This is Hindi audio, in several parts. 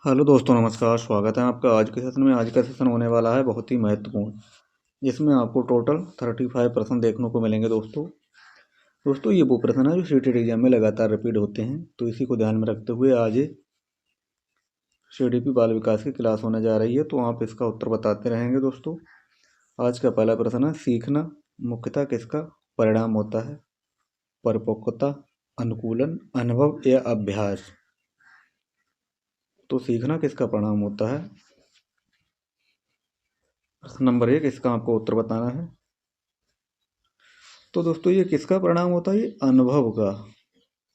हेलो दोस्तों, नमस्कार। स्वागत है आपका आज के सेशन में। आज का सेशन होने वाला है बहुत ही महत्वपूर्ण। इसमें आपको टोटल 35 प्रश्न देखने को मिलेंगे दोस्तों ये वो प्रश्न है जो सीटेट एग्जाम में लगातार रिपीट होते हैं, तो इसी को ध्यान में रखते हुए आज CDP बाल विकास की क्लास होने जा रही है, तो आप इसका उत्तर बताते रहेंगे दोस्तों। आज का पहला प्रश्न है, सीखना मुख्यतः किसका परिणाम होता है? परिपक्वता, अनुकूलन, अनुभव या अभ्यास? तो सीखना किसका परिणाम होता है? प्रश्न नंबर 1, इसका आपको उत्तर बताना है। तो दोस्तों ये किसका परिणाम होता है? ये अनुभव का,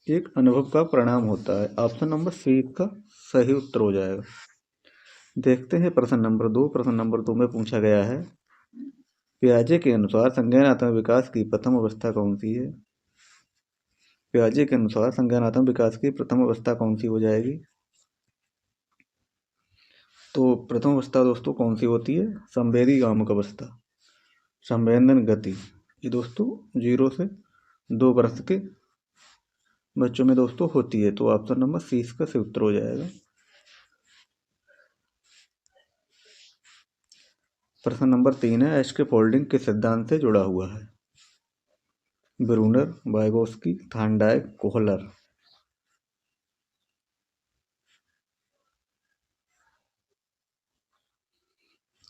एक अनुभव का परिणाम होता है। ऑप्शन नंबर सी का सही उत्तर हो जाएगा। देखते हैं प्रश्न नंबर 2। प्रश्न नंबर 2 में पूछा गया है, पियाजे के अनुसार संज्ञानात्मक विकास की प्रथम अवस्था कौन सी है? पियाजे के अनुसार संज्ञानात्मक विकास की प्रथम अवस्था कौन सी हो जाएगी? तो प्रथम अवस्था दोस्तों कौन सी होती है? संवेदी गामक अवस्था, संवेदन गति। ये दोस्तों 0 से 2 वर्ष के बच्चों में दोस्तों होती है। तो ऑप्शन नंबर सी इसका सही उत्तर हो जाएगा। प्रश्न नंबर 3 है, एच के फोल्डिंग किस सिद्धांत से जुड़ा हुआ है? Bruner, Vygotsky, Thorndike, Kohler?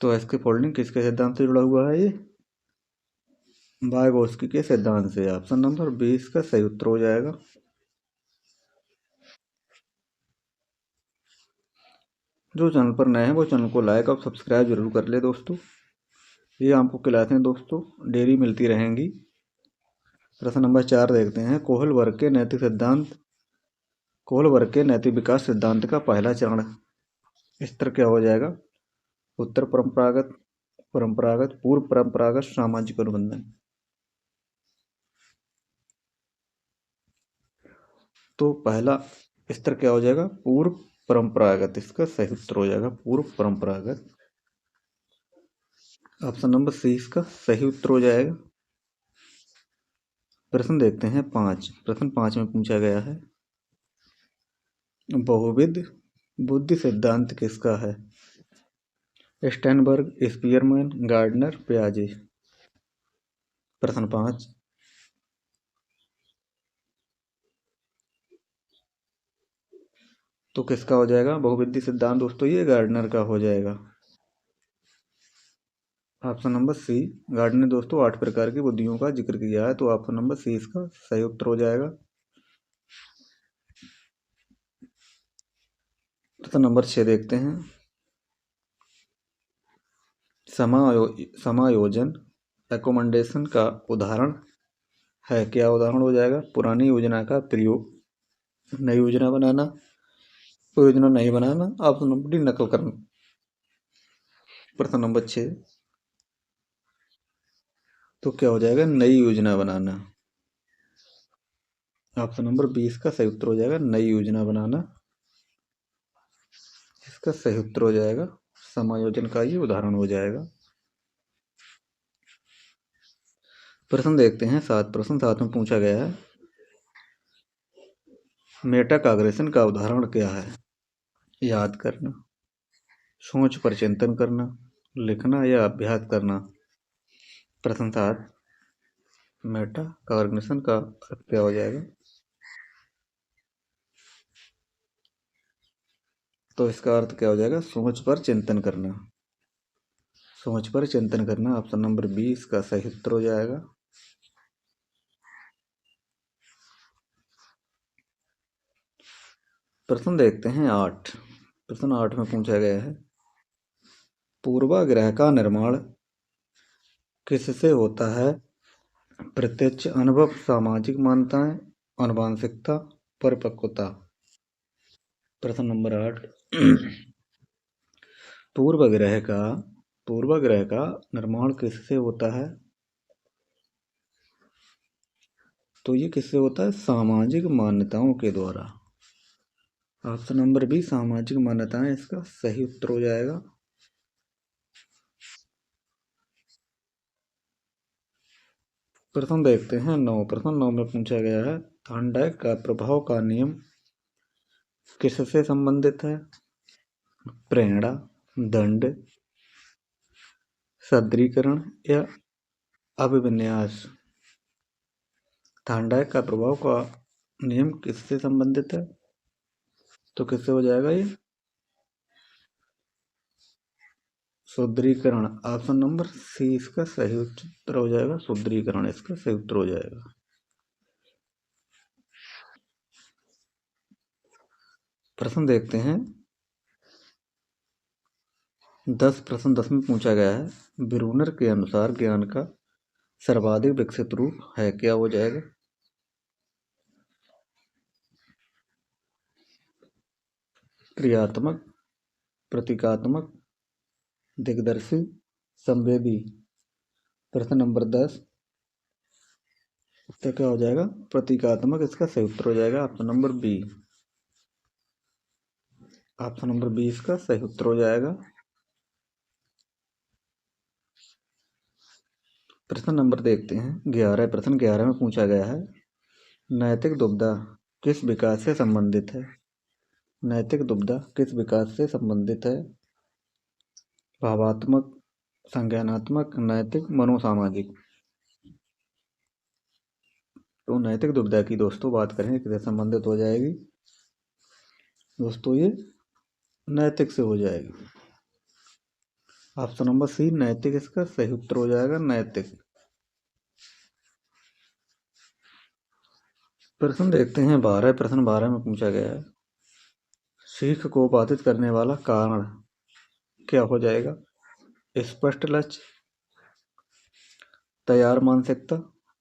तो एच के फोल्डिंग किसके सिद्धांत से जुड़ा हुआ है? ये वाइगोस्की के सिद्धांत से। ऑप्शन नंबर 20 का सही उत्तर हो जाएगा। जो चैनल पर नए हैं वो चैनल को लाइक और सब्सक्राइब जरूर कर ले दोस्तों। ये आपको क्लासें दोस्तों डेली मिलती रहेंगी। प्रश्न नंबर 4 देखते हैं, कोहल वर्ग के नैतिक सिद्धांत, कोहल वर्ग के नैतिक विकास सिद्धांत का पहला चरण स्तर क्या हो जाएगा? उत्तर परंपरागत, परंपरागत, पूर्व परंपरागत, सामाजिक अनुबंधन? तो पहला स्तर क्या हो जाएगा? पूर्व परंपरागत। इसका सही उत्तर हो जाएगा पूर्व परंपरागत। ऑप्शन नंबर सी इसका सही उत्तर हो जाएगा। प्रश्न देखते हैं 5। प्रश्न 5 में पूछा गया है, बहुविध बुद्धि सिद्धांत किसका है? Steinberg, Spearman, gardener, पियाजे? प्रश्न 5। तो किसका हो जाएगा बहुविधि सिद्धांत दोस्तों? ये गार्डनर का हो जाएगा। ऑप्शन नंबर सी, गार्डनर ने दोस्तों 8 प्रकार की बुद्धियों का जिक्र किया है, तो ऑप्शन नंबर सी इसका सही उत्तर हो जाएगा। प्रश्न नंबर 6 देखते हैं, समायोजन एकोमोडेशन का उदाहरण है। क्या उदाहरण हो जाएगा? पुरानी योजना का प्रयोग, नई योजना बनाना, योजना नहीं बनाना, ऑप्शन नंबर डी नकल करना? प्रश्न नंबर 6, तो क्या हो जाएगा? नई योजना बनाना। ऑप्शन नंबर 20 का सही उत्तर हो जाएगा नई योजना बनाना। इसका सही उत्तर हो जाएगा, समायोजन का ये उदाहरण हो जाएगा। प्रश्न देखते हैं 7। प्रश्न 7 में पूछा गया है, मेटाकॉग्निशन का उदाहरण क्या है? याद करना, सोच पर चिंतन करना, लिखना या अभ्यास करना? प्रश्न 7, मेटाकॉग्निशन का अर्थ क्या हो जाएगा? तो इसका अर्थ क्या हो जाएगा? सोच पर चिंतन करना, सोच पर चिंतन करना। ऑप्शन नंबर 20 का सही उत्तर हो जाएगा। प्रश्न देखते हैं 8। प्रश्न 8 में पूछा गया है, पूर्वाग्रह का निर्माण किससे होता है? प्रत्यक्ष अनुभव, सामाजिक मान्यताएं, आनुवंशिकता, परिपक्वता? प्रश्न नंबर 8, पूर्वाग्रह का पूर्वाग्रह का निर्माण किससे होता है? तो ये किससे होता है? सामाजिक मान्यताओं के द्वारा। ऑप्शन नंबर बी, सामाजिक मान्यताएं इसका सही उत्तर हो जाएगा। प्रश्न देखते हैं 9। प्रश्न 9 में पूछा गया है, थॉर्नडाइक का प्रभाव का नियम किससे संबंधित है? प्रेरणा, दंड, सादरीकरण या अभिविन्यास। थार्नडाइक का प्रभाव का नियम किससे संबंधित है? तो किससे हो जाएगा ये? सुदृढ़ीकरण। ऑप्शन नंबर सी इसका सही उत्तर हो जाएगा। सुदृढ़ीकरण इसका सही उत्तर हो जाएगा। प्रश्न देखते हैं। 10 प्रश्न 10 में पूछा गया है। ब्रूनर के अनुसार ज्ञान का सर्वाधिक विकसित रूप है, क्या हो जाएगा? क्रियात्मक, प्रतीकात्मक, दिग्दर्शी, संवेदी। प्रश्न नंबर 10 तो क्या हो जाएगा? प्रतीकात्मक इसका सही उत्तर हो जाएगा। Option number B. Option number B इसका सही उत्तर हो जाएगा। प्रश्न नंबर देखते हैं 11। प्रश्न 11 में पूछा गया है, नैतिक दुविधा किस विकास से संबंधित है? नैतिक दुविधा किस विकास से संबंधित है? भावात्मक, संज्ञानात्मक, नैतिक, मनोसामाजिक। तो नैतिक दुविधा की दोस्तों बात करें किससे संबंधित हो जाएगी? दोस्तों ये नैतिक से हो जाएगी। ऑप्शन नंबर सी नैतिक इसका सही उत्तर हो जाएगा। नैतिक। प्रश्न देखते हैं 12। प्रश्न 12 में पूछा गया है, सीख को बाधित करने वाला कारण क्या हो जाएगा? स्पष्ट लक्ष्य, तैयार मानसिकता,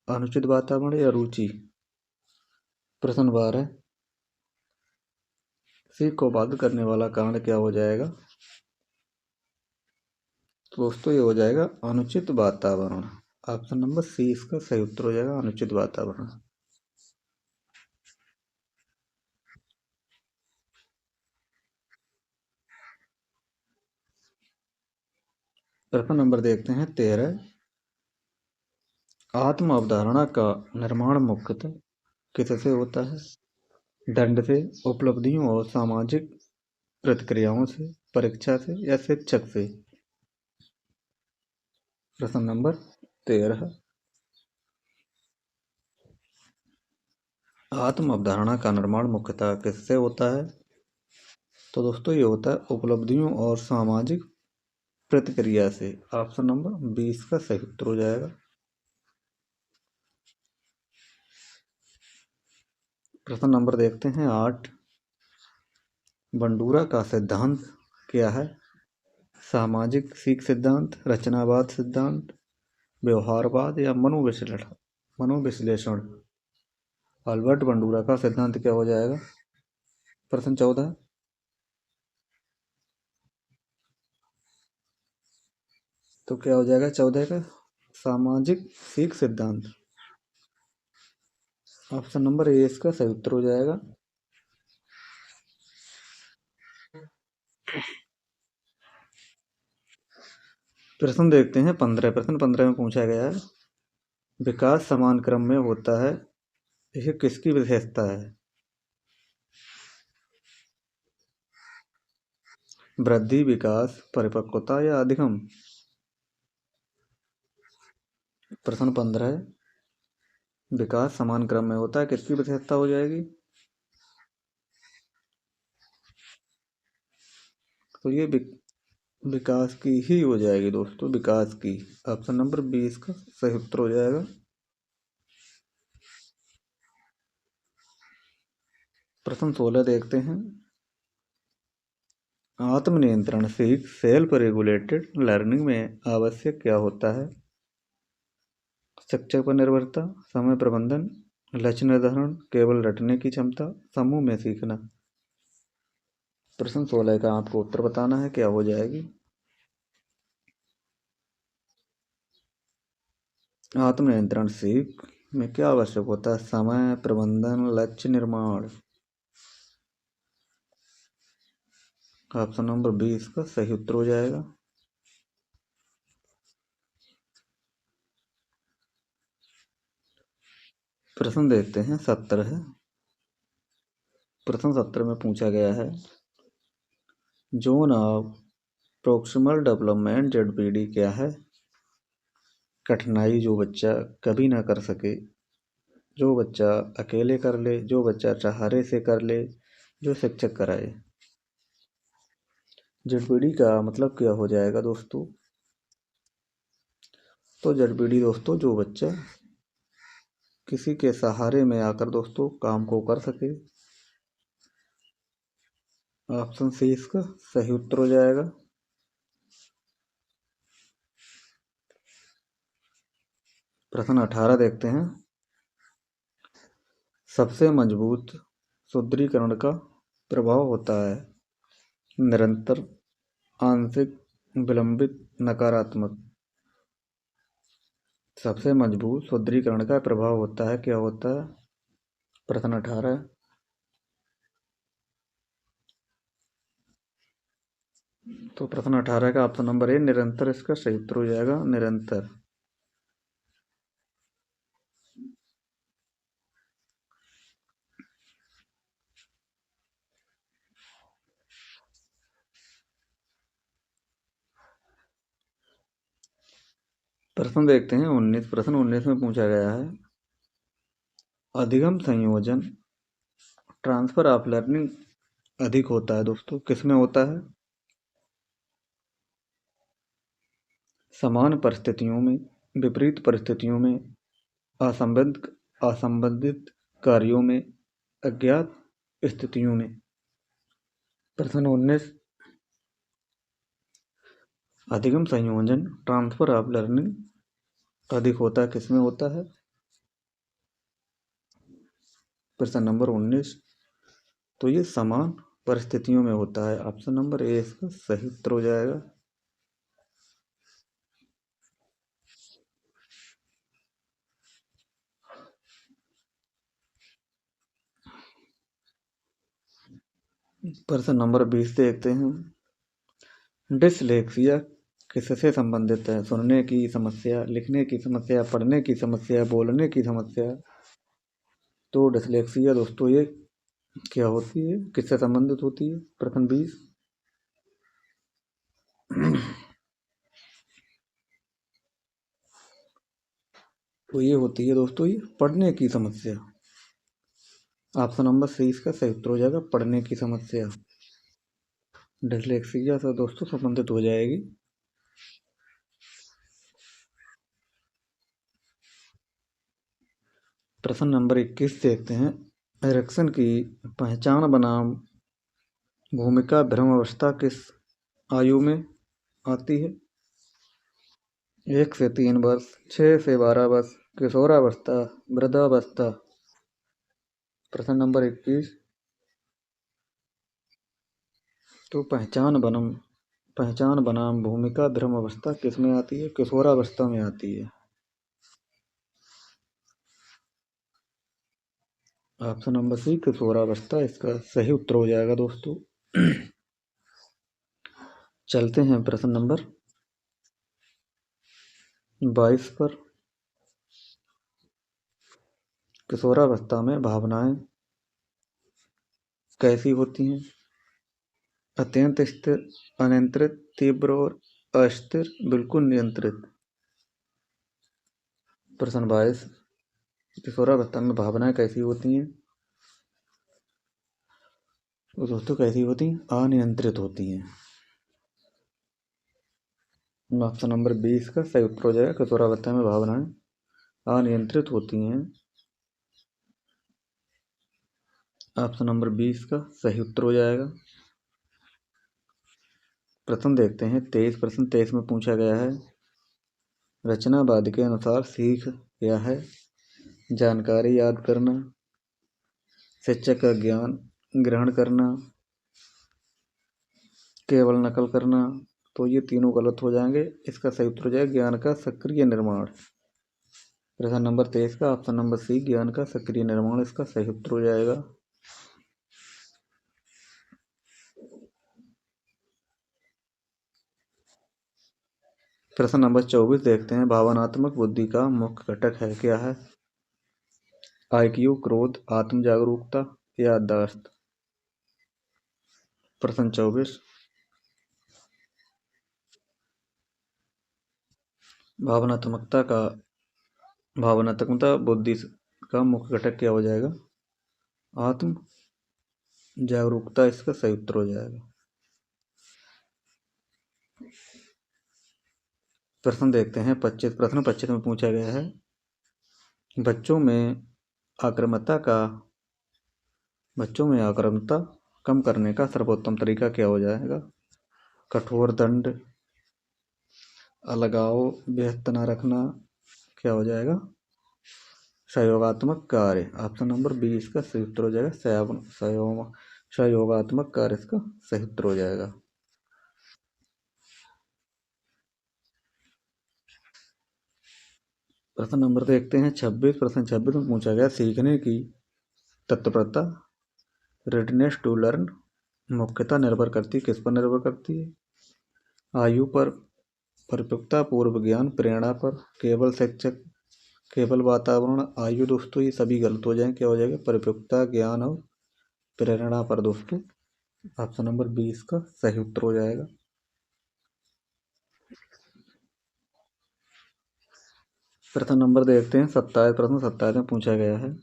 अनुचित वातावरण या रुचि। प्रश्न 12, सीख को बाधित करने वाला कारण क्या हो जाएगा? तो दोस्तों ये हो जाएगा अनुचित वातावरण। ऑप्शन नंबर सी इसका सही उत्तर हो जाएगा। अनुचित वातावरण। प्रश्न नंबर देखते हैं 13। आत्म अवधारणा का निर्माण मुख्यतः किससे होता है? दंड से, उपलब्धियों और सामाजिक प्रतिक्रियाओं से, परीक्षा से या शिक्षक से। प्रश्न नंबर 13। आत्म अवधारणा का निर्माण मुख्यतः किससे होता है? तो दोस्तों ये होता है उपलब्धियों और सामाजिक प्रतिक्रिया से। ऑप्शन नंबर 20 का सही उत्तर हो जाएगा। प्रश्न नंबर देखते हैं 8। बंडूरा का सिद्धांत क्या है? सामाजिक सीख सिद्धांत, रचनावाद सिद्धांत, व्यवहारवाद या मनोविश्लेषण। अल्बर्ट बंडूरा का सिद्धांत क्या हो जाएगा? प्रश्न 14। तो क्या हो जाएगा 14 का? सामाजिक सीख सिद्धांत। ऑप्शन नंबर ए इसका सही उत्तर हो जाएगा। प्रश्न देखते हैं 15। प्रश्न 15 में पूछा गया है, विकास समान क्रम में होता है, यह किसकी विशेषता है? वृद्धि, विकास, परिपक्वता या अधिगम। प्रश्न 15, विकास समान क्रम में होता है, किसकी विशेषता हो जाएगी? तो ये विकास की ही हो जाएगी दोस्तों, विकास की। ऑप्शन नंबर 20 का सही उत्तर हो जाएगा। प्रश्न 16 देखते हैं, आत्मनियंत्रण सीख सेल्फ रेगुलेटेड लर्निंग में आवश्यक क्या होता है? शिक्षक पर निर्भरता, समय प्रबंधन, लक्ष्य निर्धारण, केवल रटने की क्षमता, समूह में सीखना। प्रश्न 16 का आपको उत्तर बताना है, क्या हो जाएगी? आत्मनियंत्रण सीख में क्या आवश्यक होता है? समय प्रबंधन, लक्ष्य निर्माण। ऑप्शन नंबर 20 का सही उत्तर हो जाएगा। प्रश्न देखते हैं 17 है। प्रश्न 17 में पूछा गया है, zone of proximal development ZPD क्या है? कठिनाई जो बच्चा कभी ना कर सके, जो बच्चा अकेले कर ले, जो बच्चा सहारे से कर ले, जो शिक्षक कराए। ZPD का मतलब क्या हो जाएगा दोस्तों? तो ZPD दोस्तों जो बच्चा किसी के सहारे में आकर दोस्तों काम को कर सके। ऑप्शन सी इसका सही उत्तर हो जाएगा। प्रश्न 18 देखते हैं। सबसे मजबूत सुदृढ़ीकरण का प्रभाव होता है निरंतर, आंशिक, विलंबित, नकारात्मक। सबसे मजबूत सुदृढ़ीकरण का प्रभाव होता है, क्या होता है? प्रश्न 18। तो प्रश्न 18 का ऑप्शन नंबर ए निरंतर इसका सही उत्तर हो जाएगा, निरंतर। प्रश्न देखते हैं 19। प्रश्न 19 में पूछा गया है अधिगम संयोजन ट्रांसफर ऑफ लर्निंग अधिक होता है दोस्तों, किसमें होता है? समान परिस्थितियों में, विपरीत परिस्थितियों में, असंबंधित कार्यों में, अज्ञात स्थितियों में। प्रश्न 19। अधिगम संयोजन ट्रांसफर ऑफ लर्निंग अधिक होता है, किसमें होता है? प्रश्न नंबर 19। तो ये समान परिस्थितियों में होता है। ऑप्शन नंबर ए इसका सही उत्तर हो जाएगा। प्रश्न नंबर 20 देखते हैं। डिसलेक्सिया किससे संबंधित है? सुनने की समस्या, लिखने की समस्या, पढ़ने की समस्या, बोलने की समस्या। तो डिसलेक्सिया दोस्तों ये क्या होती है, किससे संबंधित होती है? प्रश्न 20। तो ये होती है दोस्तों ये पढ़ने की समस्या। ऑप्शन नंबर सी इसका सही उत्तर हो जाएगा, पढ़ने की समस्या। डिसलेक्सिया से दोस्तों संबंधित हो जाएगी। प्रश्न नंबर 21 देखते हैं। एरिक्सन की पहचान बनाम भूमिका भ्रम अवस्था किस आयु में आती है? 1 से 3 वर्ष, 6 से 12 वर्ष, किशोरावस्था, वृद्धावस्था। प्रश्न नंबर 21। तो पहचान बनाम भूमिका भ्रम अवस्था किस में आती है? किशोरावस्था में आती है। ऑप्शन नंबर सी किशोरावस्था इसका सही उत्तर हो जाएगा दोस्तों। चलते हैं प्रश्न नंबर 22 पर। किशोरावस्था में भावनाएं कैसी होती हैं? अत्यंत स्थिर, अनियंत्रित, तीव्र और अस्थिर, बिल्कुल नियंत्रित। प्रश्न 22। किशोरावस्था में भावनाएं कैसी होती हैं? तो दोस्तों कैसी होती हैं? अनियंत्रित होती हैं। ऑप्शन नंबर 20 का सही उत्तर हो जाएगा, किशोरावस्था में भावनाएं अनियंत्रित होती हैं। ऑप्शन नंबर 20 का सही उत्तर हो जाएगा। प्रश्न देखते हैं 23। प्रश्न 23 में पूछा गया है रचनावाद के अनुसार सीख क्या है? जानकारी याद करना, शिक्षक का ज्ञान ग्रहण करना, केवल नकल करना। तो ये तीनों गलत हो जाएंगे। इसका सही उत्तर हो जाएगा ज्ञान का सक्रिय निर्माण। प्रश्न नंबर 23 का ऑप्शन नंबर सी ज्ञान का सक्रिय निर्माण इसका सही उत्तर हो जाएगा। प्रश्न नंबर 24 देखते हैं। भावनात्मक बुद्धि का मुख्य घटक है, क्या है? IQ, क्रोध, आत्म जागरूकता, याददाश्त। प्रश्न 24। भावनात्मकता बुद्धि का मुख्य घटक क्या हो जाएगा? आत्म जागरूकता इसका सही उत्तर हो जाएगा। प्रश्न देखते हैं 25। प्रश्न 25 में पूछा गया है, बच्चों में आक्रामकता कम करने का सर्वोत्तम तरीका क्या हो जाएगा? कठोर दंड, अलगाव, व्यस्त न रखना, क्या हो जाएगा? सहयोगात्मक कार्य। ऑप्शन नंबर बी इसका सही उत्तर हो जाएगा। सहयोगात्मक कार्य इसका सही उत्तर हो जाएगा। प्रश्न नंबर देखते हैं 26। प्रश्न 26 में पूछा गया, सीखने की तत्परता रेडनेस टू लर्न मुख्यतः निर्भर करती, किस पर निर्भर करती है? आयु पर, परिपक्वता, पूर्व ज्ञान, प्रेरणा पर, केवल शिक्षक, केवल वातावरण, आयु। दोस्तों ये सभी गलत हो जाएंगे। क्या हो जाएगा? परिपक्वता, ज्ञान और प्रेरणा पर। दोस्तों ऑप्शन नंबर बी इसका सही उत्तर हो जाएगा। प्रश्न नंबर देखते हैं 27। प्रश्न 27 में पूछा गया है,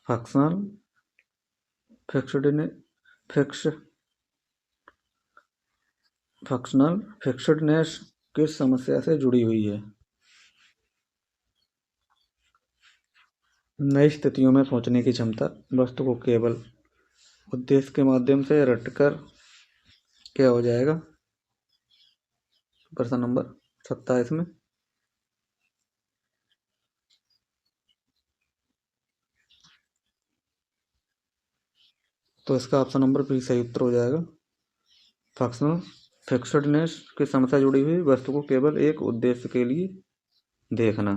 फंक्शनल फिक्स्डनेस किस समस्या से जुड़ी हुई है? नई स्थितियों में सोचने की क्षमता, वस्तु को केवल उद्देश्य के माध्यम से रटकर, क्या हो जाएगा? प्रश्न नंबर 27 में तो इसका ऑप्शन नंबर बी सही उत्तर हो जाएगा। फंक्शनल फिक्स्डनेस की समस्या जुड़ी हुई वस्तु को केवल एक उद्देश्य के लिए देखना।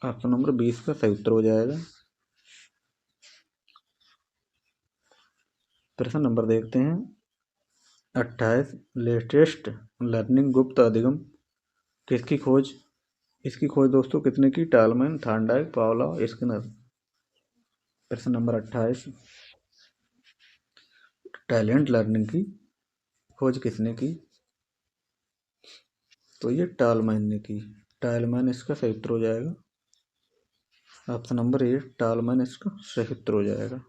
ऑप्शन नंबर 20 का सही उत्तर हो जाएगा। प्रश्न नंबर देखते हैं 28। लेटेस्ट लर्निंग गुप्त अधिगम किसकी खोज? इसकी खोज दोस्तों कितने की? टालमैन, थॉर्नडाइक, पावलोव, स्किनर। प्रश्न नंबर 28, टैलेंट लर्निंग की खोज किसने की? तो ये टालमैन ने की। टालमैन इसका सही उत्तर हो जाएगा। ऑप्शन नंबर ए टालमैन इसका सही उत्तर हो जाएगा।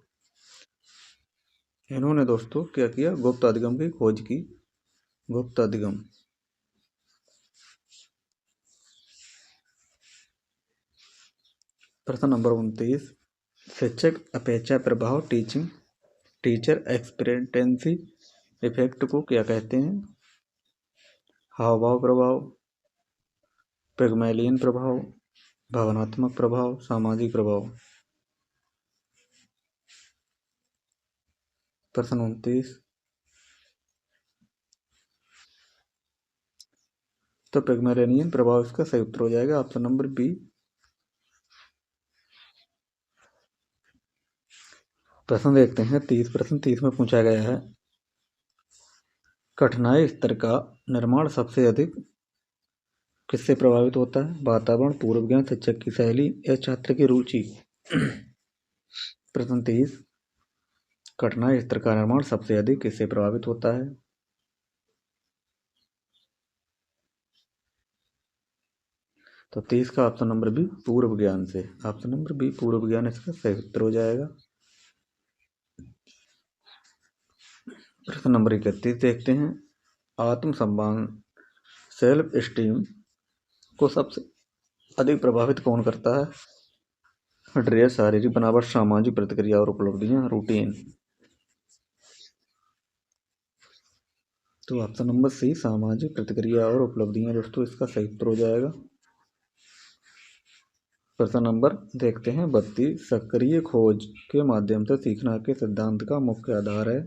इन्होंने दोस्तों क्या किया? गुप्त अधिगम की खोज की। गुप्त अधिगम। प्रश्न नंबर 29, शिक्षक अपेक्षा प्रभाव टीचर एक्सपेक्टेंसी इफेक्ट को क्या कहते हैं? हाव भाव प्रभाव, पिग्मलियन प्रभाव, भावनात्मक प्रभाव, सामाजिक प्रभाव। प्रश्न 29, तो पिग्मलियन प्रभाव इसका सही उत्तर हो जाएगा। Option number B. प्रश्न देखते हैं 30। प्रश्न 30 में पूछा गया है, कठिनाई स्तर का निर्माण सबसे अधिक किससे प्रभावित होता है? वातावरण, पूर्व ज्ञान, शिक्षक की शैली या छात्र की रुचि। प्रश्न 30, कठिनाई स्तर का निर्माण सबसे अधिक किससे प्रभावित होता है? तो 30 का ऑप्शन नंबर बी पूर्व ज्ञान से। ऑप्शन नंबर बी पूर्व ज्ञान इसका सही उत्तर हो जाएगा। प्रश्न नंबर 31 देखते हैं, आत्मसम्मान सेल्फ एस्टीम को सबसे अधिक प्रभावित कौन करता है? ड्रेस, शारीरिक बनावट, सामाजिक प्रतिक्रिया और उपलब्धियां, रूटीन। तो ऑप्शन नंबर सी सामाजिक प्रतिक्रिया और उपलब्धियां दोस्तों इसका सही उत्तर हो जाएगा। प्रश्न नंबर देखते हैं 32, सक्रिय खोज के माध्यम से सीखना के सिद्धांत का मुख्य आधार है?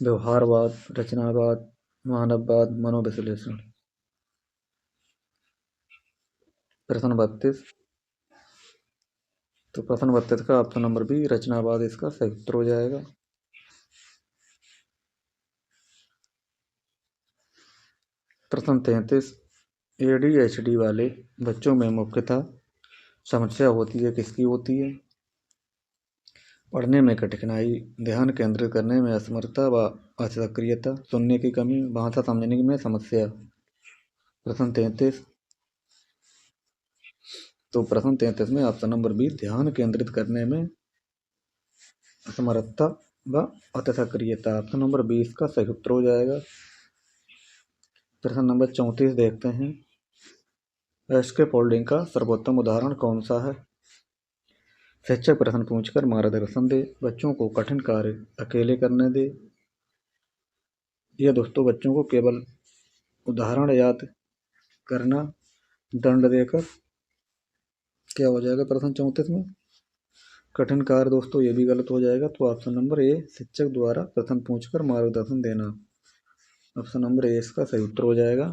व्यवहारवाद, रचनावाद, मानववाद, मनोविश्लेषण। प्रश्न 32, तो प्रश्न 32 का ऑप्शन नंबर बी रचनावाद इसका सही उत्तर हो जाएगा। प्रश्न 33, ADHD वाले बच्चों में मुख्यतः समस्या होती है किसकी होती है? पढ़ने में कठिनाई, ध्यान केंद्रित करने में असमर्थता व असक्रियता, सुनने की कमी, भाषा समझने में समस्या। प्रश्न 33। तो प्रश्न 33 में ऑप्शन नंबर बी, ध्यान केंद्रित करने में असमर्थता व अतसक्रियता। ऑप्शन नंबर 20 का सही उत्तर हो जाएगा। प्रश्न नंबर 34 देखते हैं। स्कैफोल्डिंग का सर्वोत्तम उदाहरण कौन सा है? शिक्षक प्रश्न पूछकर मार्गदर्शन दे, बच्चों को कठिन कार्य अकेले करने दे, या दोस्तों बच्चों को केवल उदाहरण याद करना दंड देकर। क्या हो जाएगा प्रश्न 34 में? कठिन कार्य दोस्तों ये भी गलत हो जाएगा। तो ऑप्शन नंबर ए, शिक्षक द्वारा प्रश्न पूछकर मार्गदर्शन देना। ऑप्शन नंबर ए इसका सही उत्तर हो जाएगा।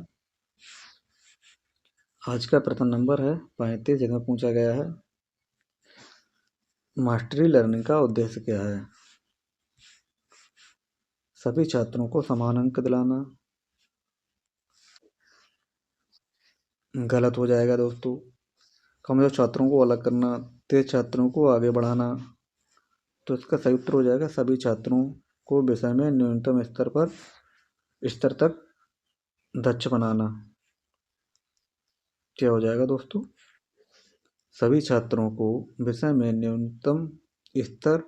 आज का प्रश्न नंबर है 35, जिसमें पूछा गया है मास्टरी लर्निंग का उद्देश्य क्या है? सभी छात्रों को समान अंक दिलाना। गलत हो जाएगा दोस्तों। कमजोर छात्रों को अलग करना, तेज छात्रों को आगे बढ़ाना। तो इसका सही उत्तर हो जाएगा सभी छात्रों को विषय में न्यूनतम स्तर तक दक्ष बनाना। क्या हो जाएगा दोस्तों? सभी छात्रों को विषय में न्यूनतम स्तर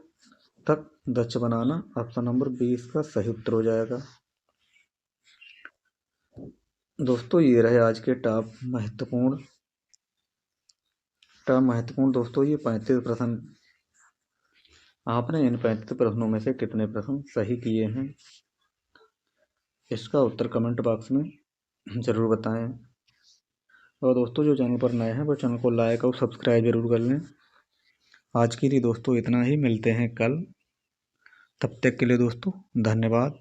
तक दक्ष बनाना। ऑप्शन नंबर 20 का सही उत्तर हो जाएगा। दोस्तों ये रहे आज के टॉप महत्वपूर्ण दोस्तों ये 35 प्रश्न। आपने इन 35 प्रश्नों में से कितने प्रश्न सही किए हैं, इसका उत्तर कमेंट बॉक्स में ज़रूर बताएं। और दोस्तों जो चैनल पर नए हैं वो चैनल को लाइक और सब्सक्राइब जरूर कर लें। आज के लिए दोस्तों इतना ही, मिलते हैं कल। तब तक के लिए दोस्तों धन्यवाद।